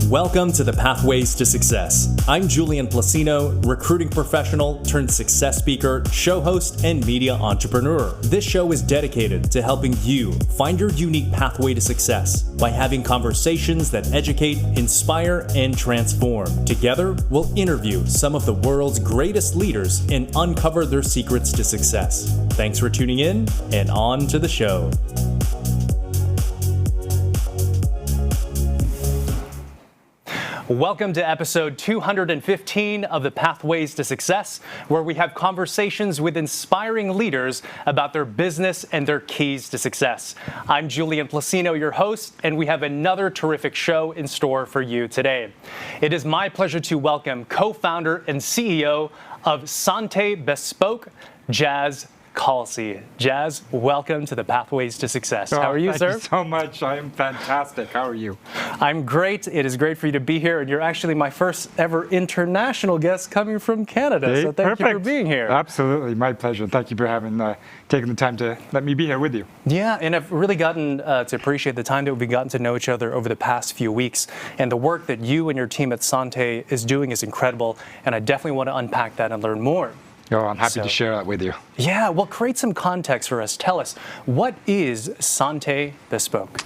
Welcome to the Pathways to Success. I'm Julian Placino, recruiting professional turned success speaker, show host, and media entrepreneur. This show is dedicated to helping you find your unique pathway to success by having conversations that educate, inspire, and transform. Together, we'll interview some of the world's greatest leaders and uncover their secrets to success. Thanks for tuning in, and on to the show. Welcome to episode 215 of the Pathways to Success, where we have conversations with inspiring leaders about their business and their keys to success. I'm Julian Placino, your host, and we have another terrific show in store for you today. It is my pleasure to welcome co-founder and CEO of Santé Bespoke, Jas Kalsi. Jas, welcome to the Pathways to Success. How are you, sir? Thank you so much. I am fantastic. How are you? I'm great. It is great for you to be here, and you're actually my first ever international guest coming from Canada. Okay, so thank you for being here. Absolutely, my pleasure. Thank you for having taking the time to let me be here with you. Yeah, and I've really gotten to appreciate the time that we've gotten to know each other over the past few weeks, and the work that you and your team at Santé is doing is incredible, and I definitely want to unpack that and learn more. Oh, I'm happy to share that with you. Yeah, well, create some context for us. Tell us, what is Santé Bespoke?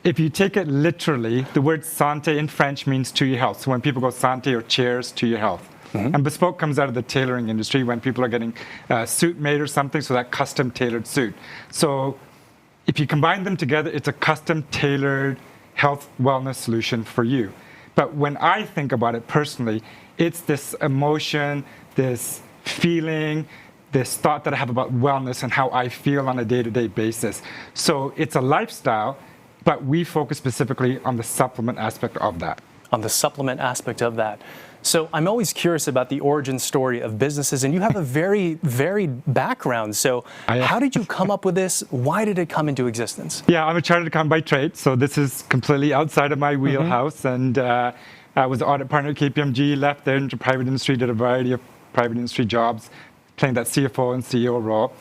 If you take it literally, the word santé in French means to your health. So when people go santé or cheers, to your health. Mm-hmm. And bespoke comes out of the tailoring industry when people are getting a suit made or something, so that custom tailored suit. So if you combine them together, it's a custom tailored health wellness solution for you. But when I think about it personally, it's this emotion, this feeling, this thought that I have about wellness and how I feel on a day-to-day basis. So it's a lifestyle, but we focus specifically on the supplement aspect of that. On the supplement aspect of that. So I'm always curious about the origin story of businesses, and you have a very varied background. So how did you come up with this? Why did it come into existence? Yeah, I'm a chartered accountant by trade, so this is completely outside of my wheelhouse. And I was an audit partner at KPMG, left there into private industry, did a variety of private industry jobs, playing that CFO and CEO role.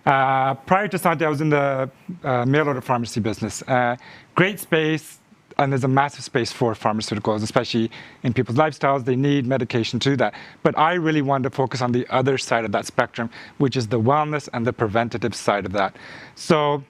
Prior to Santé, I was in the mail order pharmacy business. Great space, and there's a massive space for pharmaceuticals, especially in people's lifestyles. They need medication to do that. But I really wanted to focus on the other side of that spectrum, which is the wellness and the preventative side of that. So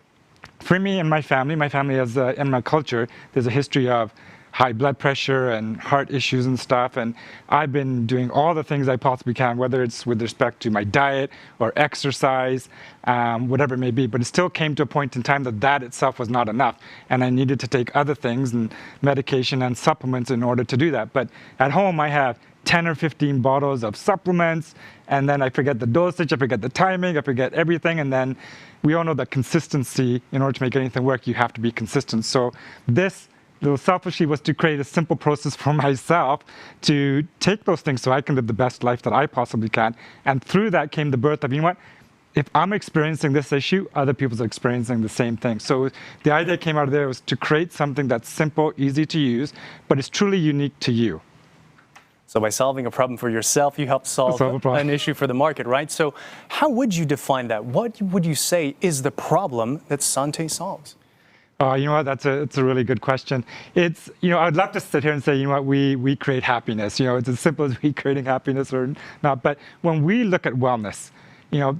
for me and my family has, in my culture, there's a history of high blood pressure and heart issues and stuff. And I've been doing all the things I possibly can, whether it's with respect to my diet or exercise, whatever it may be. But it still came to a point in time that itself was not enough. And I needed to take other things and medication and supplements in order to do that. But at home, I have 10 or 15 bottles of supplements, and then I forget the dosage, I forget the timing, I forget everything. And then we all know that consistency, in order to make anything work, you have to be consistent. So this, little selfishly, was to create a simple process for myself to take those things so I can live the best life that I possibly can. And through that came the birth of, you know what, if I'm experiencing this issue, other people are experiencing the same thing. So the idea came out of there was to create something that's simple, easy to use, but it's truly unique to you. So by solving a problem for yourself, you help solve an issue for the market, right? So how would you define that? What would you say is the problem that Santé solves? You know what, it's a really good question. It's, I'd love to sit here and say, you know what, we create happiness. It's as simple as we creating happiness or not. But when we look at wellness,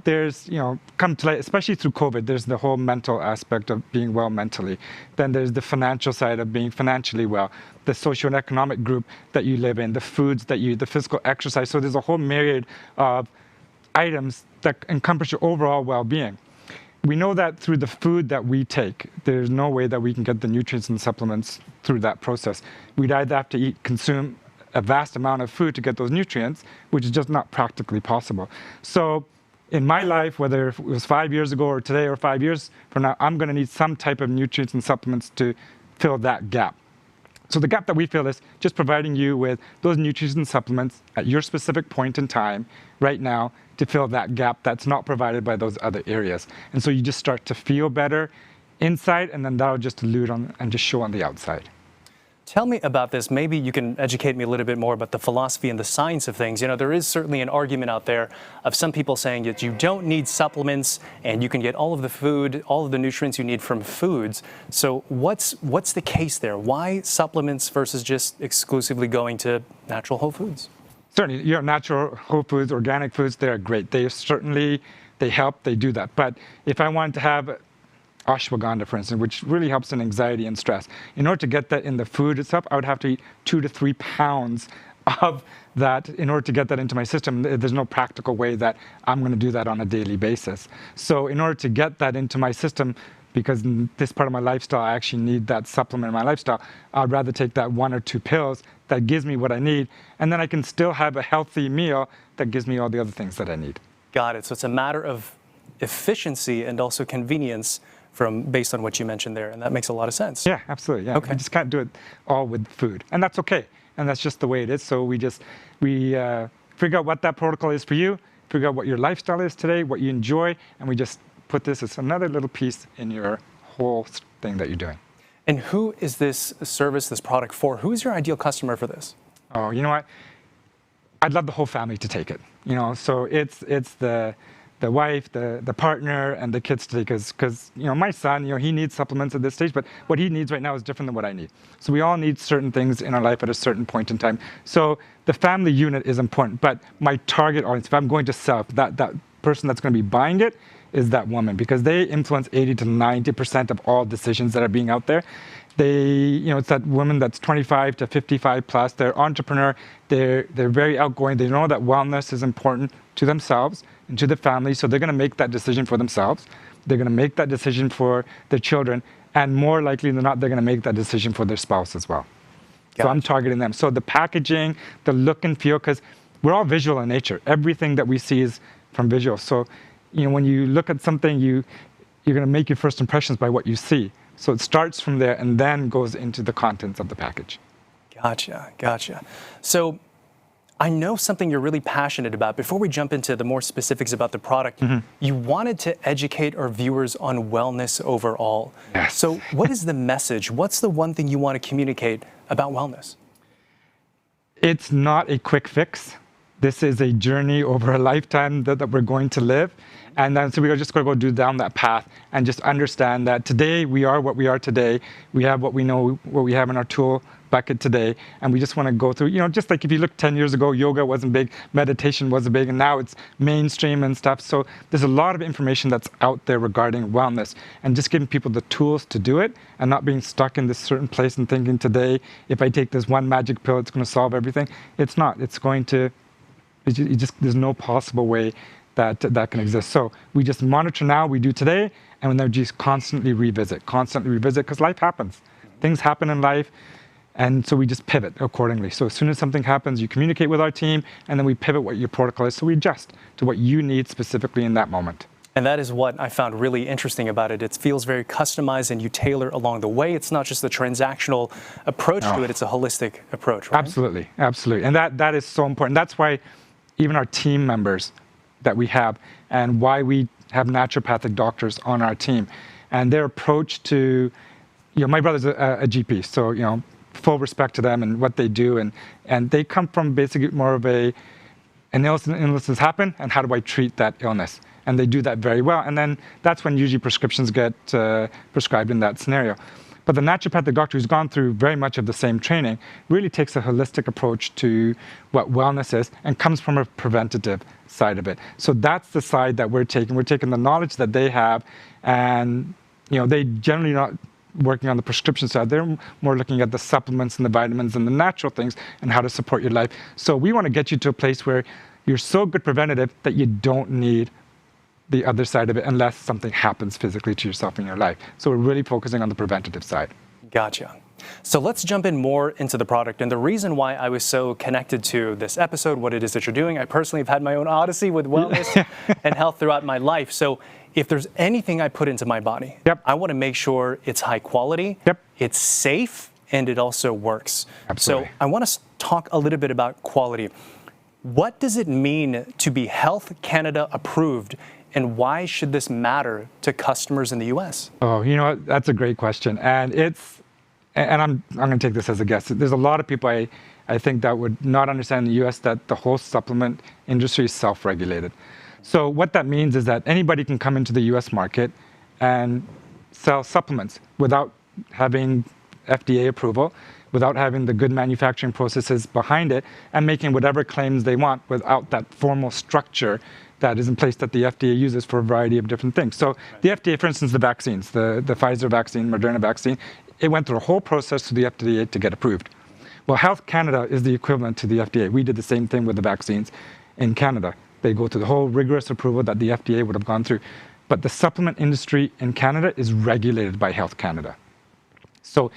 there's, come to light, especially through COVID, there's the whole mental aspect of being well mentally. Then there's the financial side of being financially well, the social and economic group that you live in, the foods that the physical exercise. So there's a whole myriad of items that encompass your overall well-being. We know that through the food that we take, there's no way that we can get the nutrients and supplements through that process. We'd either have to consume a vast amount of food to get those nutrients, which is just not practically possible. So in my life, whether it was 5 years ago or today or 5 years from now, I'm going to need some type of nutrients and supplements to fill that gap. So the gap that we fill is just providing you with those nutrients and supplements at your specific point in time right now to fill that gap that's not provided by those other areas. And so you just start to feel better inside, and then that'll just dilute on and just show on the outside. Tell me about this. Maybe you can educate me a little bit more about the philosophy and the science of things. There is certainly an argument out there of some people saying that you don't need supplements and you can get all of the food, all of the nutrients you need from foods. So what's the case there? Why supplements versus just exclusively going to natural whole foods? Certainly, natural whole foods, organic foods, they're great. They help, they do that. But if I wanted to have ashwagandha, for instance, which really helps in anxiety and stress. In order to get that in the food itself, I would have to eat 2 to 3 pounds of that in order to get that into my system. There's no practical way that I'm going to do that on a daily basis. So in order to get that into my system, because in this part of my lifestyle, I actually need that supplement in my lifestyle, I'd rather take that 1 or 2 pills that gives me what I need, and then I can still have a healthy meal that gives me all the other things that I need. Got it. So it's a matter of efficiency and also convenience based on what you mentioned there, and that makes a lot of sense. Yeah, absolutely. Yeah. Okay. We just can't do it all with food, and that's okay, and that's just the way it is. So we figure out what that protocol is for you, figure out what your lifestyle is today, what you enjoy, and we just put this as another little piece in your whole thing that you're doing. And who is this service, this product for? Who is your ideal customer for this? Oh, you know what? I'd love the whole family to take it. So it's the wife, the partner, and the kids today, because my son, he needs supplements at this stage, but what he needs right now is different than what I need. So we all need certain things in our life at a certain point in time. So the family unit is important, but my target audience, if I'm going to sell, that person that's going to be buying it is that woman, because they influence 80 to 90% of all decisions that are being out there. It's that woman that's 25 to 55 plus. They're entrepreneur. They're very outgoing. They know that wellness is important to themselves and to the family, so they're going to make that decision for themselves. They're going to make that decision for their children, and more likely than not, they're going to make that decision for their spouse as well. Gotcha. So I'm targeting them. So the packaging, the look and feel, because we're all visual in nature. Everything that we see is from visual. So when you look at something, you're going to make your first impressions by what you see. So it starts from there and then goes into the contents of the package. Gotcha. So I know something you're really passionate about. Before we jump into the more specifics about the product, you wanted to educate our viewers on wellness overall. Yes. So what is the message? What's the one thing you want to communicate about wellness? It's not a quick fix. This is a journey over a lifetime that we're going to live. And then so we're just going to go do down that path and just understand that today we are what we are today. We have what we know, what we have in our tool bucket today. And we just want to go through, just like if you look 10 years ago, yoga wasn't big, meditation wasn't big, and now it's mainstream and stuff. So there's a lot of information that's out there regarding wellness and just giving people the tools to do it and not being stuck in this certain place and thinking today, if I take this one magic pill, it's going to solve everything. It's not. It's going to, there's no possible way that can exist. So we just monitor now, we do today, and then just constantly revisit, because life happens. Things happen in life, and so we just pivot accordingly. So as soon as something happens, you communicate with our team, and then we pivot what your protocol is, so we adjust to what you need specifically in that moment. And that is what I found really interesting about it. It feels very customized, and you tailor along the way. It's not just a transactional approach to it, it's a holistic approach, right? Absolutely, absolutely. And that is so important. That's why even our team members that we have, and why we have naturopathic doctors on our team, and their approach to, my brother's a GP, so full respect to them and what they do, and they come from basically more of an illness has happened, and how do I treat that illness? And they do that very well, and then that's when usually prescriptions get prescribed in that scenario. But the naturopathic doctor who's gone through very much of the same training really takes a holistic approach to what wellness is and comes from a preventative side of it. So that's the side that we're taking. We're taking the knowledge that they have, and they generally not working on the prescription side. They're more looking at the supplements and the vitamins and the natural things and how to support your life. So we want to get you to a place where you're so good preventative that you don't need the other side of it unless something happens physically to yourself in your life. So we're really focusing on the preventative side. Gotcha. So let's jump in more into the product. And the reason why I was so connected to this episode, what it is that you're doing, I personally have had my own odyssey with wellness and health throughout my life. So if there's anything I put into my body, I want to make sure it's high quality, it's safe, and it also works. Absolutely. So I want to talk a little bit about quality. What does it mean to be Health Canada approved? And why should this matter to customers in the U.S.? Oh, that's a great question. And I'm going to take this as a guess. There's a lot of people I think that would not understand in the U.S. that the whole supplement industry is self-regulated. So what that means is that anybody can come into the U.S. market and sell supplements without having FDA approval, without having the good manufacturing processes behind it, and making whatever claims they want without that formal structure that is in place that the FDA uses for a variety of different things. So the FDA, for instance, the vaccines, the Pfizer vaccine, Moderna vaccine, it went through a whole process to the FDA to get approved. Well, Health Canada is the equivalent to the FDA. We did the same thing with the vaccines in Canada. They go through the whole rigorous approval that the FDA would have gone through. But the supplement industry in Canada is regulated by Health Canada. So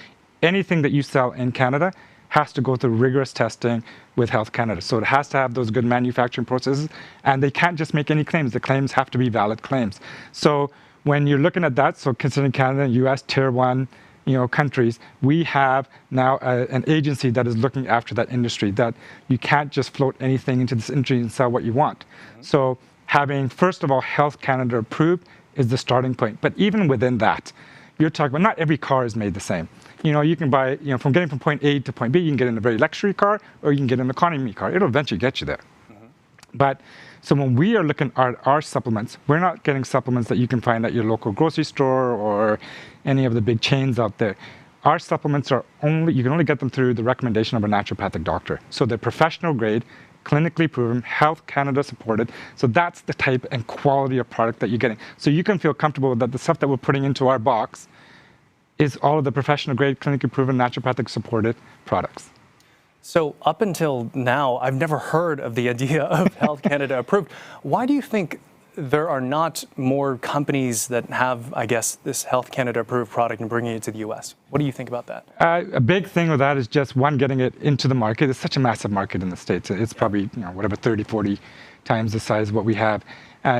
anything that you sell in Canada has to go through rigorous testing with Health Canada. So it has to have those good manufacturing processes, and they can't just make any claims. The claims have to be valid claims. So when you're looking at that, so considering Canada and US tier 1 countries, we have now an agency that is looking after that industry, that you can't just float anything into this industry and sell what you want. So having, first of all, Health Canada approved is the starting point. But even within that, you're talking about not every car is made the same. You can buy, from getting from point A to point B, you can get in a very luxury car, or you can get an economy car. It'll eventually get you there. But so when we are looking at our supplements, we're not getting supplements that you can find at your local grocery store or any of the big chains out there. Our supplements you can only get them through the recommendation of a naturopathic doctor. So they're professional grade, clinically proven, Health Canada supported. So that's the type and quality of product that you're getting. So you can feel comfortable that the stuff that we're putting into our box is all of the professional grade, clinically proven, naturopathic supported products. So up until now, I've never heard of the idea of Health Canada approved. Why do you think there are not more companies that have, I guess, this Health Canada approved product and bringing it to the US? What do you think about that? A big thing with that is just one, getting it into the market. It's such a massive market in the States. It's probably 30, 40 times the size of what we have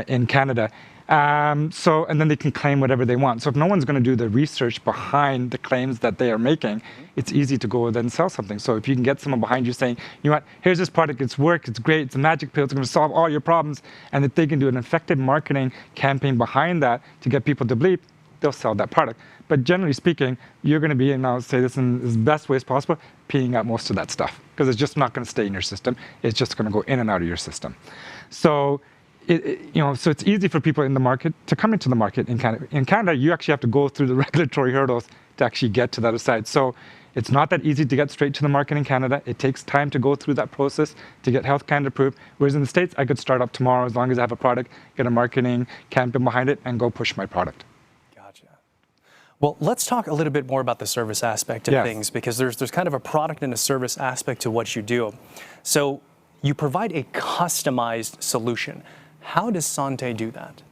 in Canada. And then they can claim whatever they want. So if no one's going to do the research behind the claims that they are making, it's easy to go then sell something. So if you can get someone behind you saying, you know what, here's this product, it's work, it's great, it's a magic pill, it's going to solve all your problems, and if they can do an effective marketing campaign behind that to get people to believe, they'll sell that product. But generally speaking, you're going to be, and I'll say this in the best ways possible, peeing out most of that stuff because it's just not going to stay in your system. It's just going to go in and out of your system. So so it's easy for people in the market to come into the market in Canada. In Canada, you actually have to go through the regulatory hurdles to actually get to that side. So it's not that easy to get straight to the market in Canada. It takes time to go through that process to get Health Canada approved. Whereas in the States, I could start up tomorrow as long as I have a product, get a marketing campaign behind it, and go push my product. Gotcha. Well, let's talk a little bit more about the service aspect of things, because there's kind of a product and a service aspect to what you do. So you provide a customized solution. How does Santé do that?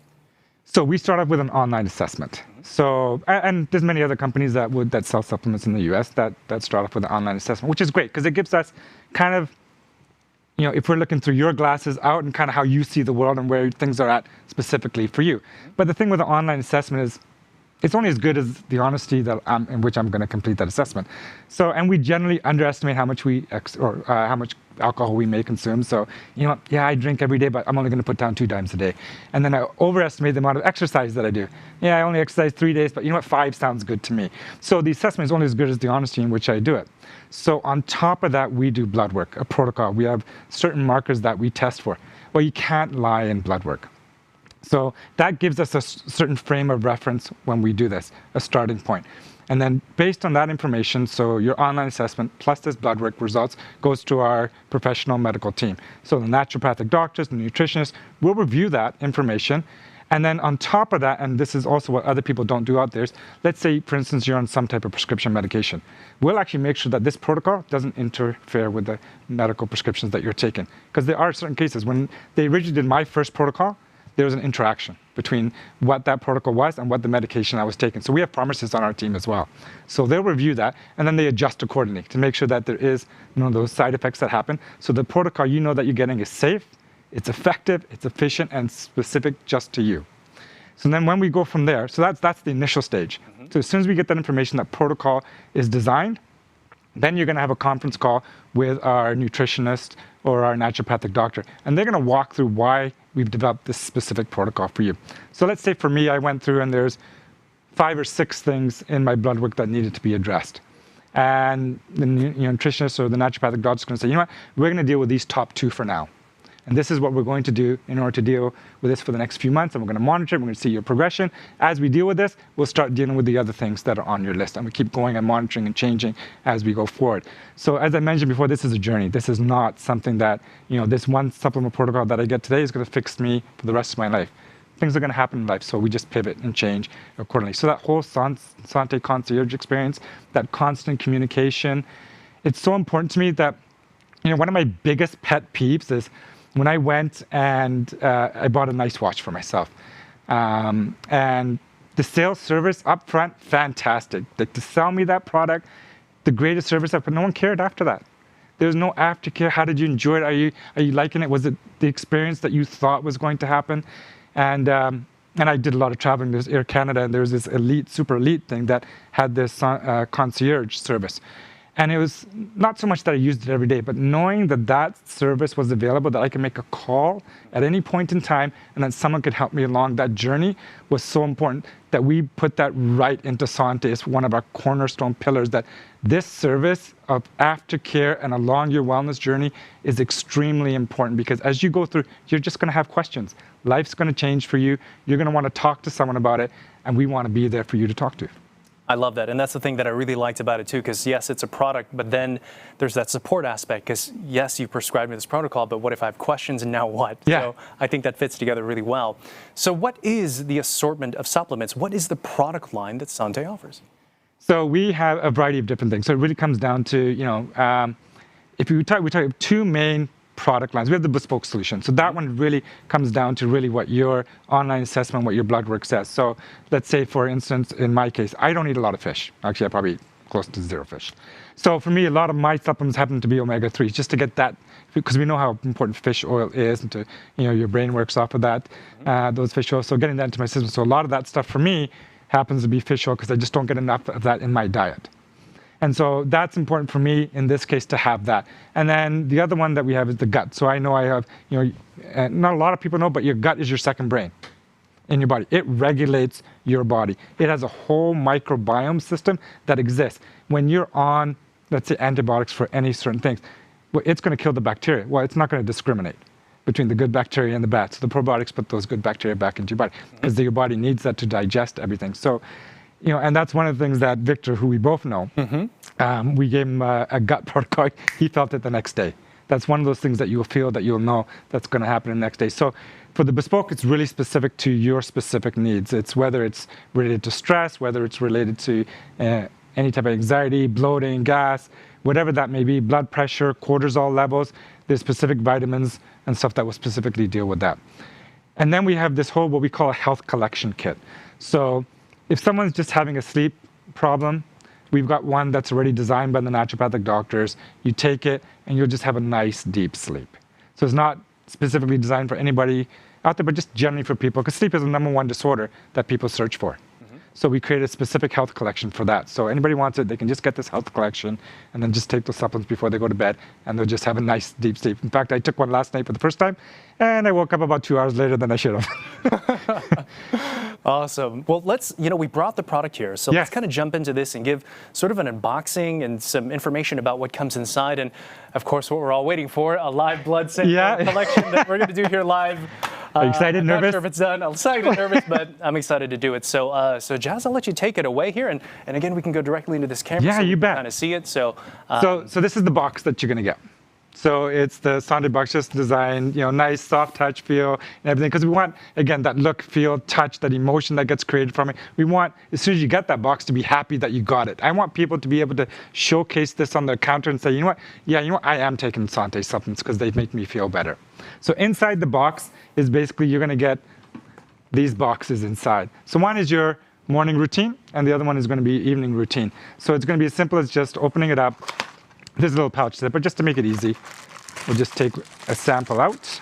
So we start off with an online assessment. So, and there's many other companies that sell supplements in the US that start off with an online assessment, which is great because it gives us kind of, if we're looking through your glasses out and kind of how you see the world and where things are at specifically for you. But the thing with the online assessment is it's only as good as the honesty in which I'm going to complete that assessment. So, and we generally underestimate how much how much alcohol we may consume. So, I drink every day, but I'm only going to put down 2 times a day. And then I overestimate the amount of exercise that I do. I only exercise 3 days, but 5 sounds good to me. So the assessment is only as good as the honesty in which I do it. So on top of that, we do blood work, a protocol. We have certain markers that we test for. Well, you can't lie in blood work. So that gives us a certain frame of reference when we do this, a starting point. And then based on that information, so your online assessment plus this blood work results goes to our professional medical team. So the naturopathic doctors, the nutritionists will review that information. And then on top of that, and this is also what other people don't do out there, is let's say, for instance, you're on some type of prescription medication. We'll actually make sure that this protocol doesn't interfere with the medical prescriptions that you're taking. Because there are certain cases, when they originally did my first protocol, there was an interaction between what that protocol was and what the medication I was taking. So we have pharmacists on our team as well. So they'll review that, and then they adjust accordingly to make sure that there is none of those side effects that happen. So the protocol that you're getting is safe, it's effective, it's efficient, and specific just to you. So then when we go from there, so that's the initial stage. So as soon as we get that information, that protocol is designed, then you're going to have a conference call with our nutritionist or our naturopathic doctor, and they're going to walk through why we've developed this specific protocol for you. So let's say for me, I went through and there's 5 or 6 things in my blood work that needed to be addressed. And the nutritionist or the naturopathic doctor is going to say, we're going to deal with these top 2 for now. And this is what we're going to do in order to deal with this for the next few months. And we're going to monitor it. We're going to see your progression. As we deal with this, we'll start dealing with the other things that are on your list. And we keep going and monitoring and changing as we go forward. So as I mentioned before, this is a journey. This is not something that, this one supplement protocol that I get today is going to fix me for the rest of my life. Things are going to happen in life. So we just pivot and change accordingly. So that whole Santé concierge experience, that constant communication, it's so important to me that, one of my biggest pet peeves is, when I went and I bought a nice watch for myself, and the sales service up front, fantastic. To sell me that product, the greatest service ever, but no one cared after that. There was no aftercare. How did you enjoy it? Are you liking it? Was it the experience that you thought was going to happen? And I did a lot of traveling. There's Air Canada, and there was this elite, super elite thing that had this concierge service. And it was not so much that I used it every day, but knowing that service was available, that I could make a call at any point in time, and then someone could help me along that journey was so important that we put that right into Santé as one of our cornerstone pillars, that this service of aftercare and along your wellness journey is extremely important, because as you go through, you're just going to have questions. Life's going to change for you. You're going to want to talk to someone about it, and we want to be there for you to talk to. I love that. And that's the thing that I really liked about it too, because yes, it's a product, but then there's that support aspect, because yes, you prescribed me this protocol, but what if I have questions and now what? Yeah. So I think that fits together really well. So what is the assortment of supplements? What is the product line that Santé offers? So we have a variety of different things. So it really comes down to, if we talk 2 main product lines. We have the bespoke solution. So that one really comes down to really what your online assessment, what your blood work says. So let's say, for instance, in my case, I don't eat a lot of fish. Actually, I probably eat close to zero fish. So for me, a lot of my supplements happen to be omega-3s, just to get that, because we know how important fish oil is, and to, your brain works off of that, those fish oils. So getting that into my system. So a lot of that stuff for me happens to be fish oil, because I just don't get enough of that in my diet. And so that's important for me in this case to have that. And then the other one that we have is the gut. So I know I have, not a lot of people know, but your gut is your second brain in your body. It regulates your body. It has a whole microbiome system that exists. When you're on, let's say, antibiotics for any certain things, well, it's going to kill the bacteria. Well, it's not going to discriminate between the good bacteria and the bad. So the probiotics put those good bacteria back into your body, because your body needs that to digest everything. So, and that's one of the things that Victor, who we both know, we gave him a gut protocol. He felt it the next day. That's one of those things that you'll feel, that you'll know that's going to happen the next day. So for the bespoke, it's really specific to your specific needs. It's whether it's related to stress, whether it's related to any type of anxiety, bloating, gas, whatever that may be, blood pressure, cortisol levels. There's specific vitamins and stuff that will specifically deal with that. And then we have this whole, what we call a health collection kit. So if someone's just having a sleep problem, we've got one that's already designed by the naturopathic doctors. You take it and you'll just have a nice deep sleep. So it's not specifically designed for anybody out there, but just generally for people, because sleep is the #1 disorder that people search for. So we created a specific health collection for that. So anybody wants it, they can just get this health collection and then just take those supplements before they go to bed, and they'll just have a nice deep sleep. In fact, I took one last night for the first time, and I woke up about 2 hours later than I should have. Awesome. Well, we brought the product here, so let's kind of jump into this and give sort of an unboxing and some information about what comes inside. And of course, what we're all waiting for, a live blood sample collection that we're going to do here live. Are you excited, nervous? I'm not sure if it's done. I'm excited and nervous, but I'm excited to do it. So, Jas, I'll let you take it away here, and again, we can go directly into this camera. Yeah, so you bet. Kind of see it. So this is the box that you're going to get. So it's the Santé box, just designed, nice, soft touch feel and everything. Because we want, again, that look, feel, touch, that emotion that gets created from it. We want, as soon as you get that box, to be happy that you got it. I want people to be able to showcase this on their counter and say, you know what? Yeah, I am taking Santé supplements because they make me feel better. So inside the box is basically, you're going to get these boxes inside. So one is your morning routine, and the other one is going to be evening routine. So it's going to be as simple as just opening it up. There's a little pouch there, but just to make it easy, we'll just take a sample out.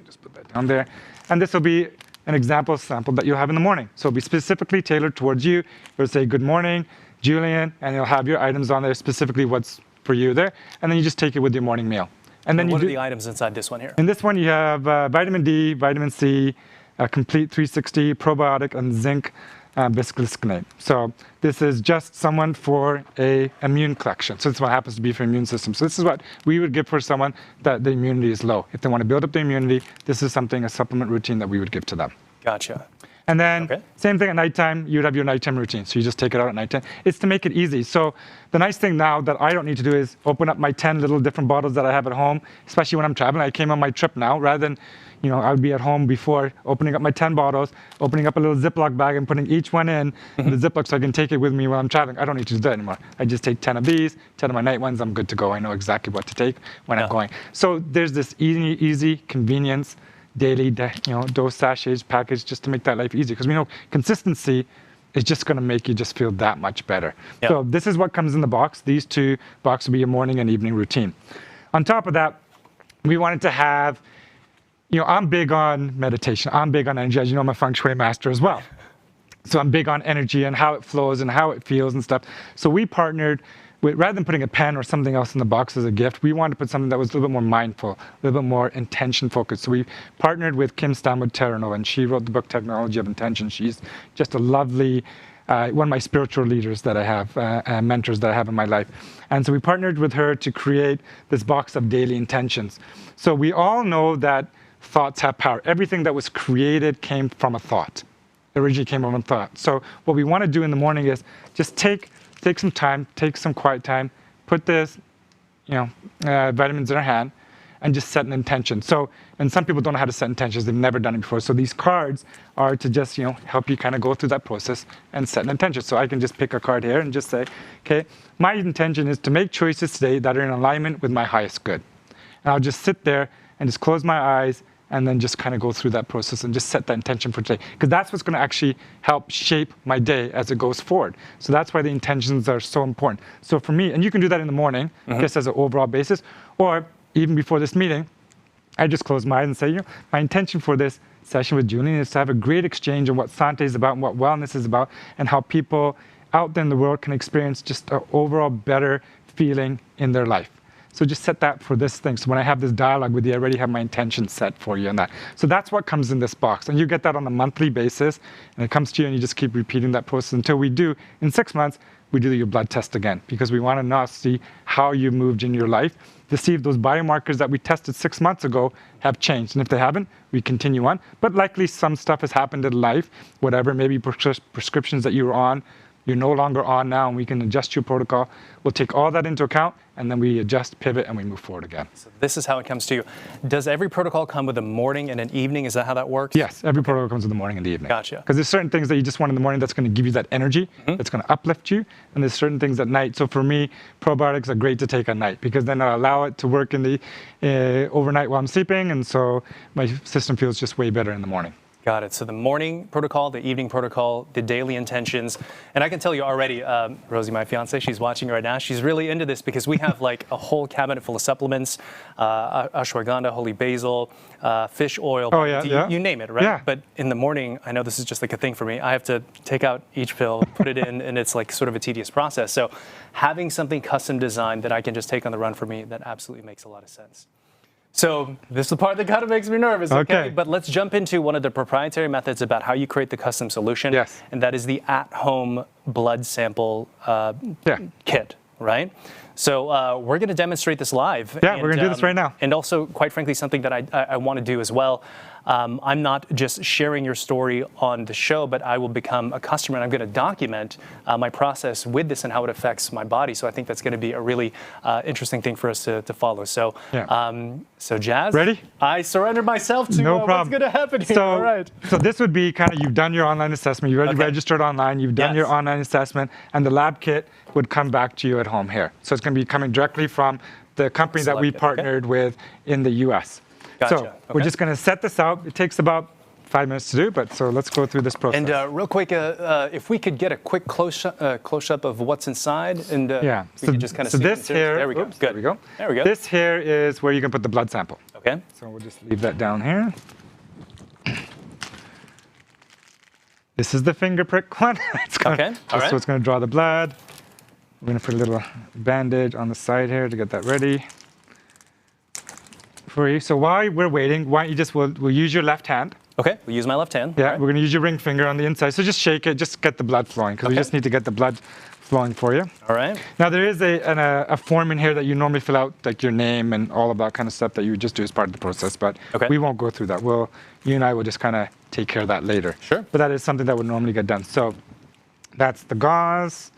Just put that down there. And this will be an example sample that you'll have in the morning. So it'll be specifically tailored towards you. It'll say, good morning, Julian, and you'll have your items on there, specifically what's for you there. And then you just take it with your morning meal. And then what are the items inside this one here? In this one, you have vitamin D, vitamin C, a complete 360 probiotic, and zinc bisglycinate. So this is just someone for a immune collection. So this is what happens to be for immune system. So this is what we would give for someone that the immunity is low. If they want to build up their immunity, this is a supplement routine that we would give to them. Gotcha. And then same thing at nighttime, you'd have your nighttime routine. So you just take it out at nighttime. It's to make it easy. So the nice thing now that I don't need to do is open up my 10 little different bottles that I have at home, especially when I'm traveling. I came on my trip now, rather than, I would be at home before opening up my 10 bottles, opening up a little Ziploc bag and putting each one in the Ziploc so I can take it with me while I'm traveling. I don't need to do that anymore. I just take 10 of these, 10 of my night ones. I'm good to go. I know exactly what to take when I'm going. So there's this easy convenience, daily, dose sachets package, just to make that life easy. Because we know consistency is just going to make you just feel that much better. Yep. So this is what comes in the box. These two boxes will be your morning and evening routine. On top of that, we wanted to have, I'm big on meditation. I'm big on energy. As you know, I'm a Feng Shui Master as well. So I'm big on energy and how it flows and how it feels and stuff. So we partnered with, rather than putting a pen or something else in the box as a gift, we wanted to put something that was a little bit more mindful, a little bit more intention focused. So we partnered with Kim Stanwood-Terreno, and she wrote the book Technology of Intention. She's just a lovely, one of my spiritual leaders that I have, mentors that I have in my life. And so we partnered with her to create this box of daily intentions. So we all know that thoughts have power. Everything that was created came from a thought. It originally came from a thought. So what we want to do in the morning is just take some time, take some quiet time, put this, vitamins in our hand, and just set an intention. So, and some people don't know how to set intentions. They've never done it before. So these cards are to just, help you kind of go through that process and set an intention. So I can just pick a card here and just say, okay, my intention is to make choices today that are in alignment with my highest good. And I'll just sit there and just close my eyes and then just kind of go through that process and just set that intention for today. Because that's what's going to actually help shape my day as it goes forward. So that's why the intentions are so important. So for me, and you can do that in the morning, just as an overall basis, or even before this meeting, I just close my eyes and say, you know, my intention for this session with Julian is to have a great exchange on what Santé is about and what wellness is about, and how people out there in the world can experience just an overall better feeling in their life. So just set that for this thing. So when I have this dialogue with you, I already have my intention set for you on that. So that's what comes in this box. And you get that on a monthly basis. And it comes to you and you just keep repeating that process until we do, in 6 months, we do your blood test again. Because we want to now see how you moved in your life to see if those biomarkers that we tested 6 months ago have changed. And if they haven't, we continue on. But likely some stuff has happened in life, whatever, maybe prescriptions that you were on, you're no longer on now, and we can adjust your protocol. We'll take all that into account, and then we adjust, pivot, and we move forward again. So this is how it comes to you. Does every protocol come with a morning and an evening? Is that how that works? Yes, every protocol comes with the morning and the evening. Gotcha. Because there's certain things that you just want in the morning that's going to give you that energy, that's going to uplift you, and there's certain things at night. So for me, probiotics are great to take at night, because then I allow it to work in the overnight while I'm sleeping, and so my system feels just way better in the morning. Got it. So the morning protocol, the evening protocol, the daily intentions. And I can tell you already, Rosie, my fiance, she's watching right now. She's really into this because we have like a whole cabinet full of supplements, ashwagandha, holy basil, fish oil, you name it, right? Yeah. But in the morning, I know this is just like a thing for me. I have to take out each pill, put it in, and it's like sort of a tedious process. So having something custom designed that I can just take on the run for me, that absolutely makes a lot of sense. So this is the part that kind of makes me nervous, okay? But let's jump into one of the proprietary methods about how you create the custom solution. Yes. And that is the at-home blood sample kit, right? So we're going to demonstrate this live. Yeah, we're going to do this right now. And also, quite frankly, something that I want to do as well. I'm not just sharing your story on the show, but I will become a customer, and I'm going to document my process with this and how it affects my body. So I think that's going to be a really interesting thing for us to follow. So, so Jas, ready? I surrender myself to what's going to happen here. So, all right. So this would be kind of, you've done your online assessment, you've already registered online, you've done your online assessment, and the lab kit would come back to you at home here. So it's going to be coming directly from the company that we partnered with in the US. Gotcha. So we're just going to set this out. It takes about 5 minutes to do, but so let's go through this process. And real quick, if we could get a quick close-up of what's inside, and we could just kind of see this here, there we go. Oops, Good. There we go. There we go. This here is where you can put the blood sample. Okay. So we'll just leave that down here. This is the finger prick one. All right. So it's going to draw the blood. We're going to put a little bandage on the side here to get that ready for you. So while we're waiting, why don't you just, we'll use your left hand. Okay, we'll use my left hand. Yeah, we're going to use your ring finger on the inside. So just shake it, just get the blood flowing, because we just need to get the blood flowing for you. All right. Now there is a form in here that you normally fill out, like your name and all of that kind of stuff that you would just do as part of the process, but we won't go through that. You and I will just kind of take care of that later. Sure. But that is something that would normally get done. So that's the gauze.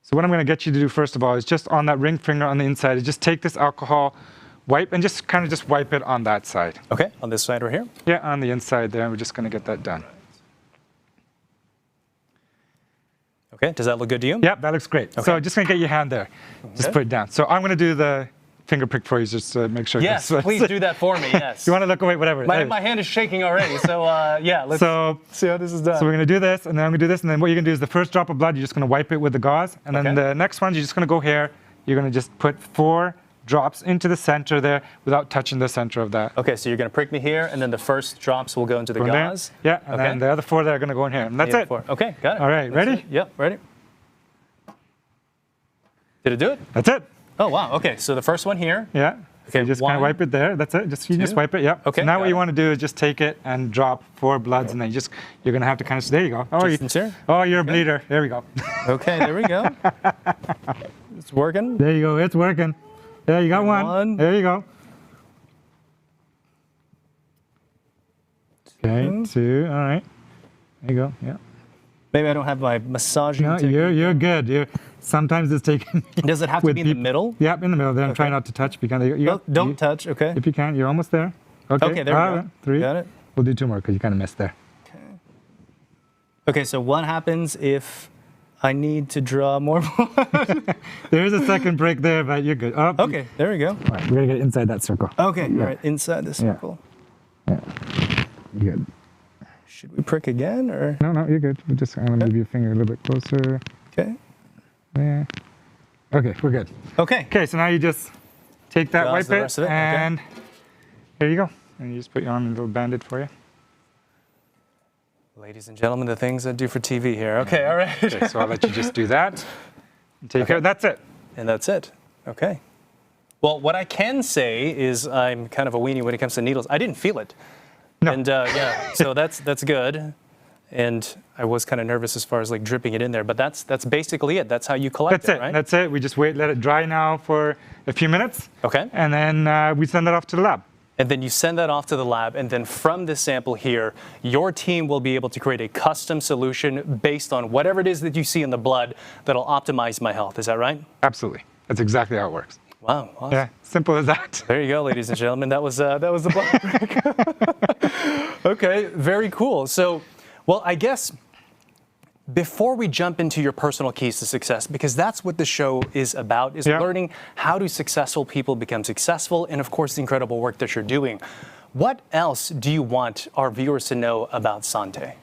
So what I'm going to get you to do first of all is just on that ring finger on the inside, is just take this alcohol, wipe, and just kind of just wipe it on that side. Okay, on this side right here? Yeah, on the inside there. We're just going to get that done. Okay, does that look good to you? Yep, that looks great. Okay. So just going to get your hand there. Just put it down. So I'm going to do the finger prick for you just to make sure. Yes, please do that for me, yes. You want to look away, whatever. My hand is shaking already, so let's see how this is done. So we're going to do this, and then I'm going to do this, and then what you're going to do is the first drop of blood, you're just going to wipe it with the gauze, and then the next one, you're just going to go here, you're going to just put 4 drops into the center there without touching the center of that. Okay, so you're going to prick me here, and then the first drops will go into the gauze? Yeah, and then the other 4 that are going to go in here, and that's it. Okay, got it. All right, ready? Yep, ready. Did it do it? That's it. Oh, wow, okay, so the first one here. Yeah. Okay, so just kind of wipe it there. That's it. Just wipe it. Yeah. Okay. So now what you want to do is just take it and drop 4 bloods, and then you're going to have to kind of. There you go. Oh, you're a bleeder. There we go. Okay, there we go. It's working. There you go. It's working. There you got one. There you go. Okay, 2. All right. There you go. Yeah. Maybe I don't have my massaging. No, you're good. Sometimes it's taken. Does it have to be in the middle? Yep, in the middle. Then try not to touch. Don't touch. Okay. If you can, you're almost there. Okay, there we go. 3. Got it. We'll do 2 more because you kind of missed there. Okay, so what happens if I need to draw more blood. There is a second break there, but you're good. Oh, Okay, there we go. All right, we're gonna get inside that circle. Okay, all right, inside the circle. Yeah. You're good. Should we prick again, or? No, you're good. I'm gonna move your finger a little bit closer. Okay. There. Okay, we're good. Okay. Okay, so now you just take that Jaws white the rest bit of it, okay. and here you go. And you just put your arm in a little bandit for you. Ladies and gentlemen, the things I do for TV here. Okay, all right. Okay, so I'll let you just do that. And take care. That's it. And that's it. Okay. Well, what I can say is I'm kind of a weenie when it comes to needles. I didn't feel it. No. And yeah, so that's good. And I was kind of nervous as far as like dripping it in there, but that's basically it. That's how you collect That's it. right? That's it. We just wait, let it dry now for a few minutes. Okay. And then we send it off to the lab. And then you send that off to the lab, and then from this sample here, your team will be able to create a custom solution based on whatever it is that you see in the blood that'll optimize my health. Is that right? Absolutely. That's exactly how it works. Wow. Awesome. Yeah, simple as that. There you go, ladies and gentlemen. That was the blood break. Okay, very cool. So, well, I guess before we jump into your personal keys to success, because that's what the show is about, is learning how do successful people become successful, and of course the incredible work that you're doing. What else do you want our viewers to know about Santé?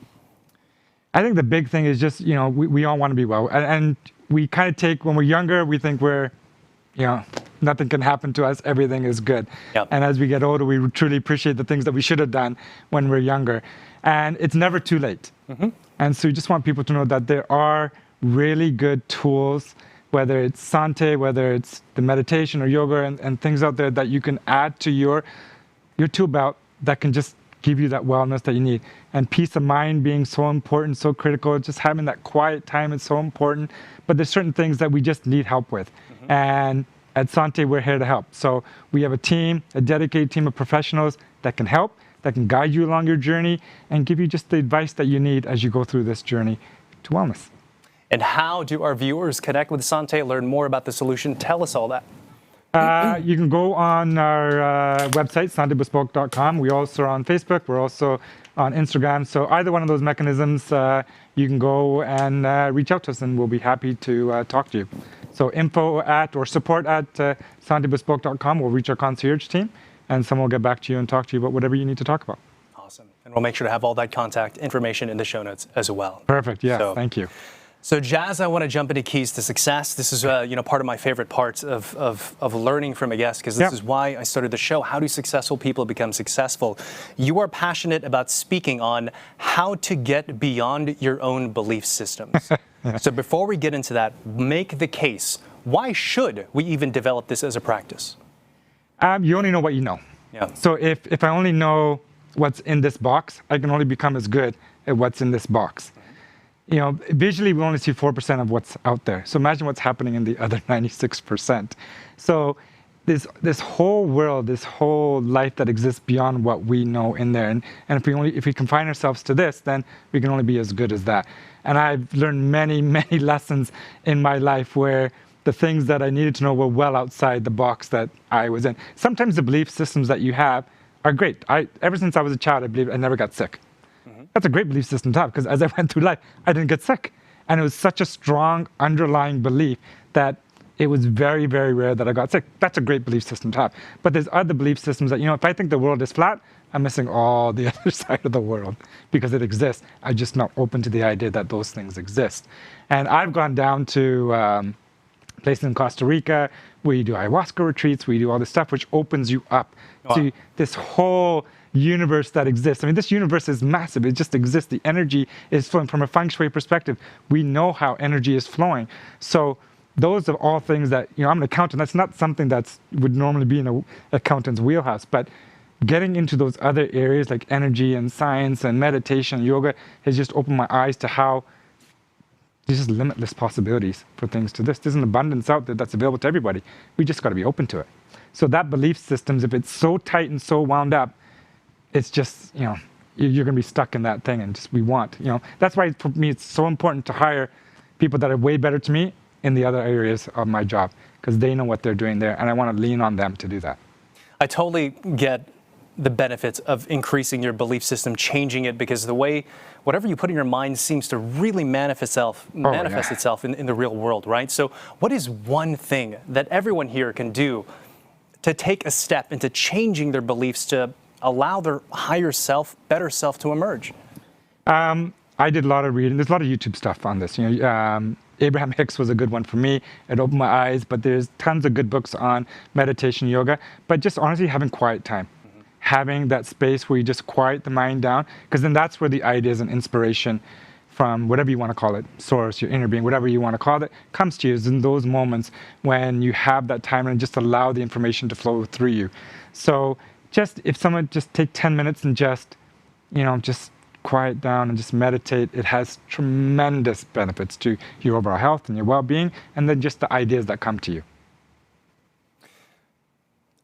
I think the big thing is just, we all want to be well. And we kind of take, when we're younger, we think nothing can happen to us, everything is good. Yep. And as we get older, we truly appreciate the things that we should have done when we're younger. And it's never too late. Mm-hmm. And so we just want people to know that there are really good tools, whether it's Santé, whether it's the meditation or yoga and things out there that you can add to your tool belt that can just give you that wellness that you need. And peace of mind being so important, so critical, just having that quiet time is so important. But there's certain things that we just need help with. Mm-hmm. And at Santé, we're here to help. So we have a dedicated team of professionals that can help, that can guide you along your journey and give you just the advice that you need as you go through this journey to wellness. And how do our viewers connect with Santé, learn more about the solution? Tell us all that. You can go on our website, santebespoke.com. We also are on Facebook. We're also on Instagram. So either one of those mechanisms, you can go and reach out to us, and we'll be happy to talk to you. So support at santebespoke.com. We'll reach our concierge team, and someone will get back to you and talk to you about whatever you need to talk about. Awesome. And we'll make sure to have all that contact information in the show notes as well. Perfect. Yeah. Thank you. So Jas, I want to jump into keys to success. This is part of my favorite parts of learning from a guest, because this is why I started the show. How do successful people become successful? You are passionate about speaking on how to get beyond your own belief systems. So before we get into that, make the case. Why should we even develop this as a practice? You only know what you know. Yeah. So if I only know what's in this box, I can only become as good at what's in this box. Visually, we only see 4% of what's out there. So imagine what's happening in the other 96%. So this whole world, this whole life that exists beyond what we know in there. And if we confine ourselves to this, then we can only be as good as that. And I've learned many, many lessons in my life where the things that I needed to know were well outside the box that I was in. Sometimes the belief systems that you have are great. Ever since I was a child, I believe I never got sick. Mm-hmm. That's a great belief system to have, because as I went through life, I didn't get sick. And it was such a strong underlying belief that it was very, very rare that I got sick. That's a great belief system to have. But there's other belief systems that, if I think the world is flat, I'm missing all the other side of the world because it exists. I'm just not open to the idea that those things exist. And I've gone down to places in Costa Rica where you do ayahuasca retreats, where you do all this stuff, which opens you up to this whole universe that exists. I mean, this universe is massive. It just exists. The energy is flowing. From a Feng Shui perspective, we know how energy is flowing. So those are all things that, I'm an accountant. That's not something that would normally be in an accountant's wheelhouse. But getting into those other areas like energy and science and meditation and yoga has just opened my eyes to how there's just limitless possibilities for things to this. There's an abundance out there that's available to everybody. We just got to be open to it. So that belief systems, if it's so tight and so wound up, it's just, you're going to be stuck in that thing and just That's why for me it's so important to hire people that are way better to me in the other areas of my job, because they know what they're doing there, and I want to lean on them to do that. I totally get the benefits of increasing your belief system, changing it, because the way whatever you put in your mind seems to really manifest itself in the real world, right? So what is one thing that everyone here can do to take a step into changing their beliefs to allow their higher self, better self to emerge? I did a lot of reading. There's a lot of YouTube stuff on this. Abraham Hicks was a good one for me. It opened my eyes, but there's tons of good books on meditation, yoga, but just honestly having quiet time. Having that space where you just quiet the mind down, because then that's where the ideas and inspiration from whatever you want to call it, source, your inner being, whatever you want to call it, comes to you. Is in those moments when you have that time and just allow the information to flow through you. So if someone just take 10 minutes and just quiet down and just meditate, it has tremendous benefits to your overall health and your well-being, and then just the ideas that come to you.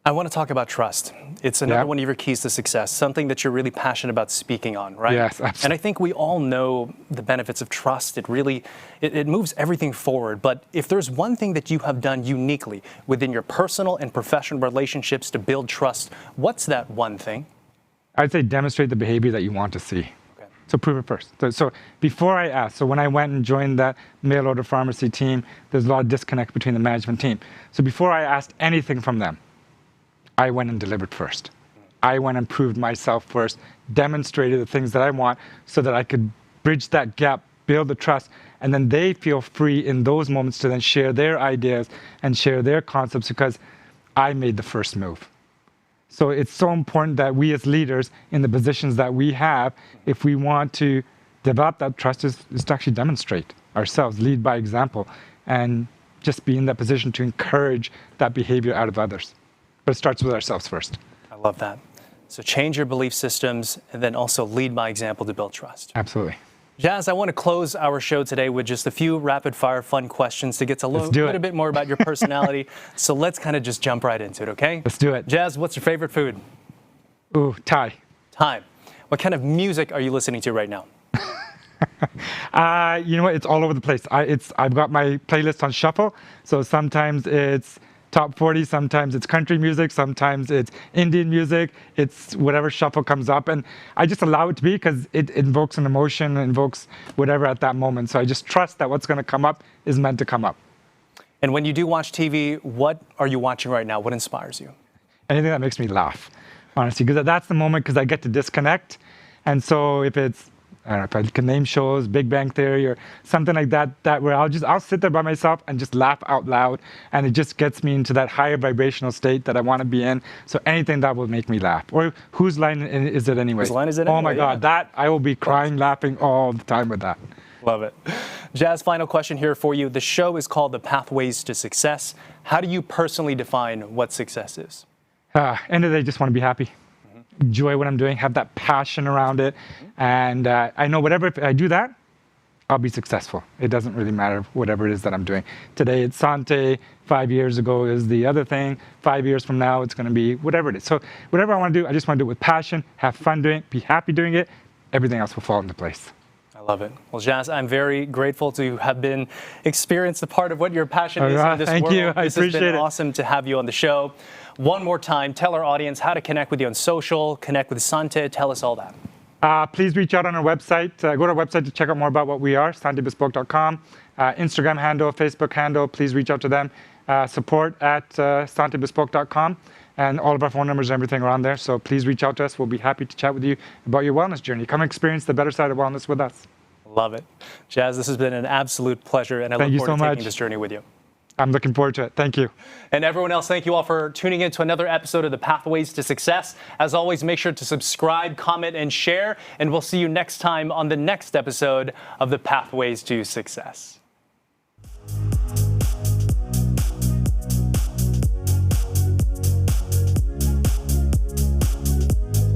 I want to talk about trust. It's another one of your keys to success, something that you're really passionate about speaking on, right? Yes, absolutely. And I think we all know the benefits of trust. It really, it moves everything forward. But if there's one thing that you have done uniquely within your personal and professional relationships to build trust, what's that one thing? I'd say demonstrate the behavior that you want to see. Okay. So prove it first. So before I asked, so when I went and joined that mail order pharmacy team, there's a lot of disconnect between the management team. So before I asked anything from them, I went and delivered first. I went and proved myself first, demonstrated the things that I want so that I could bridge that gap, build the trust, and then they feel free in those moments to then share their ideas and share their concepts because I made the first move. So it's so important that we as leaders in the positions that we have, if we want to develop that trust, is to actually demonstrate ourselves, lead by example, and just be in that position to encourage that behavior out of others. But it starts with ourselves first. I love that. So change your belief systems and then also lead by example to build trust. Absolutely. Jas, I want to close our show today with just a few rapid-fire fun questions to get to a little bit more about your personality. So let's kind of just jump right into it, okay? Let's do it. Jas, what's your favorite food? Ooh, Thai. Thai. What kind of music are you listening to right now? You know what? It's all over the place. I've got my playlist on shuffle. So sometimes it's top 40, sometimes it's country music, sometimes it's Indian music, it's whatever shuffle comes up. And I just allow it to be because it invokes an emotion, invokes whatever at that moment. So I just trust that what's going to come up is meant to come up. And when you do watch TV, what are you watching right now? What inspires you? Anything that makes me laugh, honestly, because that's the moment because I get to disconnect. And so if it's, I don't know, if I can name shows, Big Bang Theory or something like that where I'll sit there by myself and just laugh out loud, and it just gets me into that higher vibrational state that I want to be in. So anything that will make me laugh. Or whose line is it anyway? Whose line is it anyway? Oh my God, that I will be crying, laughing all the time with that. Love it. Jas, final question here for you. The show is called The Pathways to Success. How do you personally define what success is? End of the day, just want to be happy. Enjoy what I'm doing, have that passion around it. And I know if I do that, I'll be successful. It doesn't really matter whatever it is that I'm doing. Today it's Santé, 5 years ago is the other thing, 5 years from now it's going to be whatever it is. So whatever I want to do, I just want to do it with passion, have fun doing it, be happy doing it. Everything else will fall into place. I love it. Well, Jas, I'm very grateful to have experienced a part of what your passion is in this world. Thank you. I appreciate it. This has been awesome to have you on the show. One more time, tell our audience how to connect with you on social, connect with Santé. Tell us all that. Please reach out on our website. Go to our website to check out more about what we are, santebespoke.com. Instagram handle, Facebook handle, please reach out to them. Support at santebespoke.com. And all of our phone numbers and everything are on there. So please reach out to us. We'll be happy to chat with you about your wellness journey. Come experience the better side of wellness with us. Love it. Jas, this has been an absolute pleasure, and I look forward to taking this journey with you. I'm looking forward to it. Thank you. And everyone else, thank you all for tuning in to another episode of The Pathways to Success. As always, make sure to subscribe, comment, and share. And we'll see you next time on the next episode of The Pathways to Success.